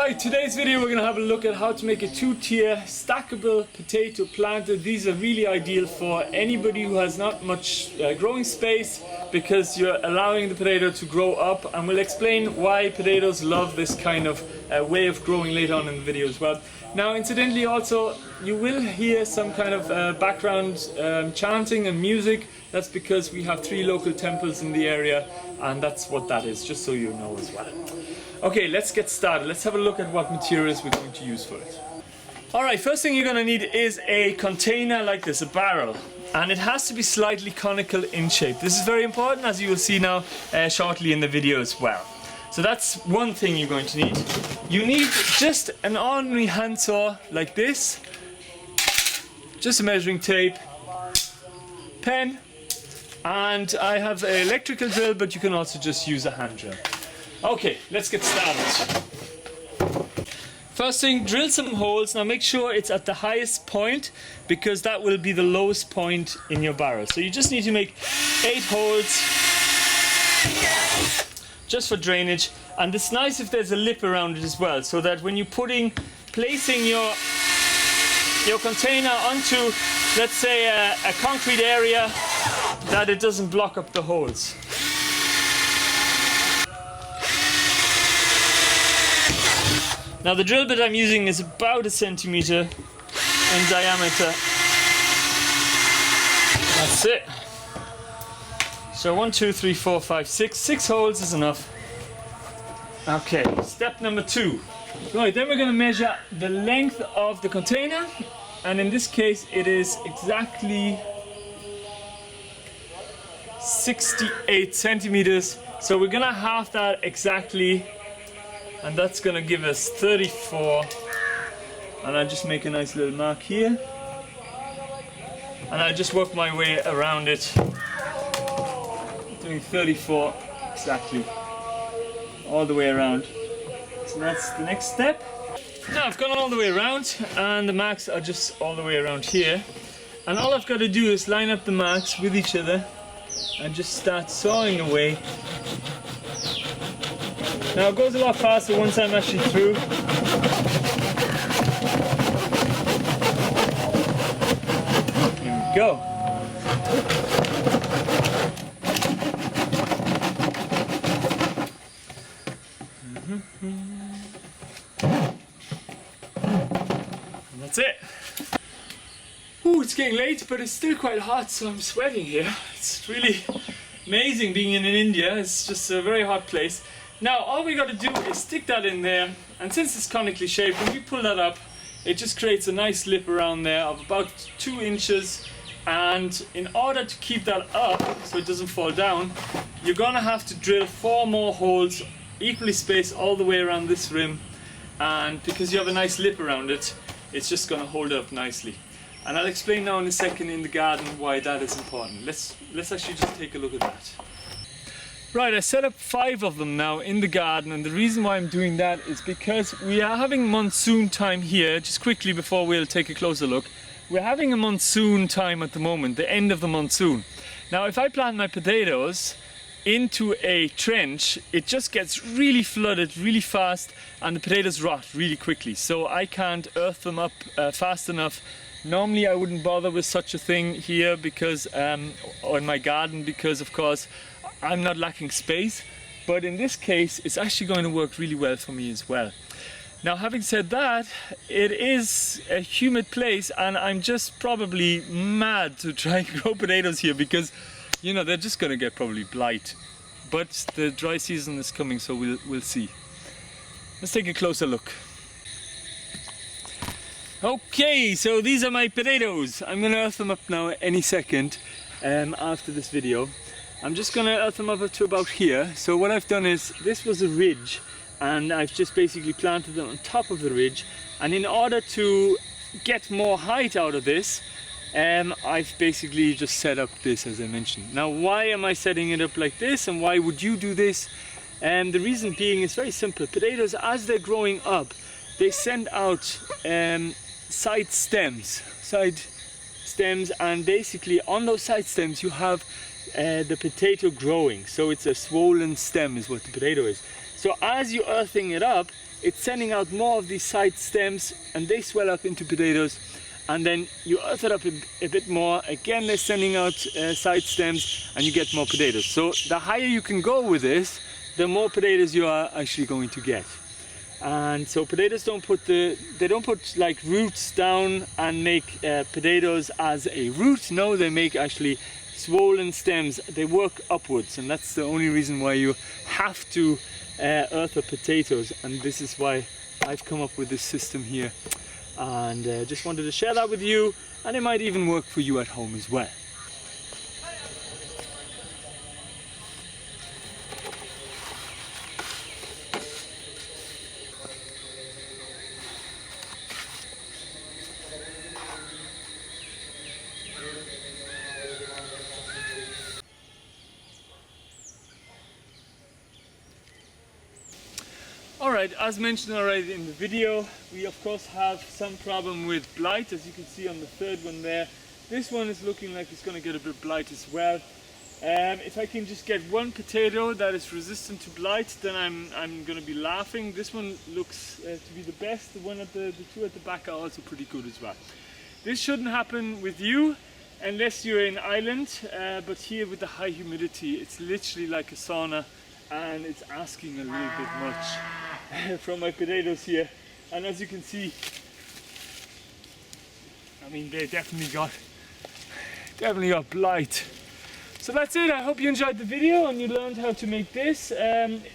Alright, today's video we're going to have a look at how to make a two-tier stackable potato planter. These are really ideal for anybody who has not much growing space, because you're allowing the potato to grow up, and we'll explain why potatoes love this kind of way of growing later on in the video as well. Now incidentally also, you will hear some kind of background chanting and music. That's because we have 3 local temples in the area, and that's what that is, just so you know as well. Okay, let's get started. Let's have a look at what materials we're going to use for it. Alright, first thing you're going to need is a container like this, a barrel. And it has to be slightly conical in shape. This is very important, as you will see now shortly in the video as well. So that's one thing you're going to need. You need just an ordinary handsaw like this, just a measuring tape, pen, and I have an electrical drill, but you can also just use a hand drill. Okay, let's get started. First thing, drill some holes. Now make sure it's at the highest point, because that will be the lowest point in your barrel. So you just need to make 8 holes just for drainage. And it's nice if there's a lip around it as well, so that when you're placing your container onto, let's say, a concrete area, that it doesn't block up the holes. Now the drill bit I'm using is about 1 centimeter in diameter. That's it. So 1, 2, 3, 4, 5, 6. 6 holes is enough. Okay, step number 2. Right, then we're going to measure the length of the container, and in this case it is exactly 68 centimeters. So we're going to halve that exactly, and that's going to give us 34. And I'll just make a nice little mark here, and I'll just work my way around it, doing 34 exactly, all the way around. So that's the next step. Now I've gone all the way around, and the marks are just all the way around here. And all I've got to do is line up the marks with each other and just start sawing away. Now it goes a lot faster once I'm actually through. Here we go. And that's it. Ooh, it's getting late, but it's still quite hot, so I'm sweating here. It's really amazing being in India. It's just a very hot place. Now all we got to do is stick that in there, and since it's conically shaped, when we pull that up, it just creates a nice lip around there of about 2 inches. And in order to keep that up so it doesn't fall down, you're gonna have to drill 4 more holes, equally spaced all the way around this rim. And because you have a nice lip around it, it's just gonna hold up nicely. And I'll explain now in a second in the garden why that is important. Let's actually just take a look at that. Right, I set up 5 of them now in the garden, and the reason why I'm doing that is because we are having monsoon time here. Just quickly before we'll take a closer look, we're having a monsoon time at the moment, the end of the monsoon. Now if I plant my potatoes into a trench, it just gets really flooded really fast, and the potatoes rot really quickly, so I can't earth them up fast enough. Normally I wouldn't bother with such a thing here, because or in my garden, because of course I'm not lacking space, but in this case it's actually going to work really well for me as well. Now having said that, it is a humid place, and I'm just probably mad to try and grow potatoes here, because you know they're just going to get probably blight. But the dry season is coming, so we'll see. Let's take a closer look. Okay, so these are my potatoes. I'm going to earth them up now any second after this video. I'm just going to earth them up to about here. So what I've done is, this was a ridge, and I've just basically planted them on top of the ridge. And in order to get more height out of this, I've basically just set up this, as I mentioned. Now why am I setting it up like this, and why would you do this? The reason being is very simple. Potatoes, as they're growing up, they send out side stems, and basically on those side stems you have the potato growing. So it's a swollen stem is what the potato is. So as you're earthing it up, it's sending out more of these side stems, and they swell up into potatoes. And then you earth it up a bit more, again they're sending out side stems, and you get more potatoes. So the higher you can go with this, the more potatoes you are actually going to get. And so potatoes don't put like roots down and make potatoes as a root. No, they make actually swollen stems. They work upwards, and that's the only reason why you have to earth up potatoes. And this is why I've come up with this system here, and just wanted to share that with you, and it might even work for you at home as well. Alright, as mentioned already in the video, we of course have some problem with blight, as you can see on the third one there. This one is looking like it's going to get a bit of blight as well. If I can just get one potato that is resistant to blight, then I'm going to be laughing. This one looks to be the best. The two at the back are also pretty good as well. This shouldn't happen with you unless you're in Ireland, but here with the high humidity, it's literally like a sauna, and it's asking a little bit much from my potatoes here. And as you can see, I mean, they definitely got blight. So that's it. I hope you enjoyed the video and you learned how to make this.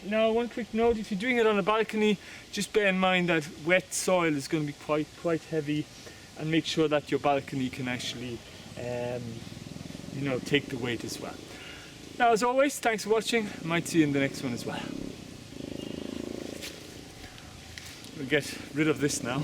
Now, one quick note: if you're doing it on a balcony, just bear in mind that wet soil is going to be quite heavy, and make sure that your balcony can actually take the weight as well. Now, as always, thanks for watching. I might see you in the next one as well. We'll get rid of this now.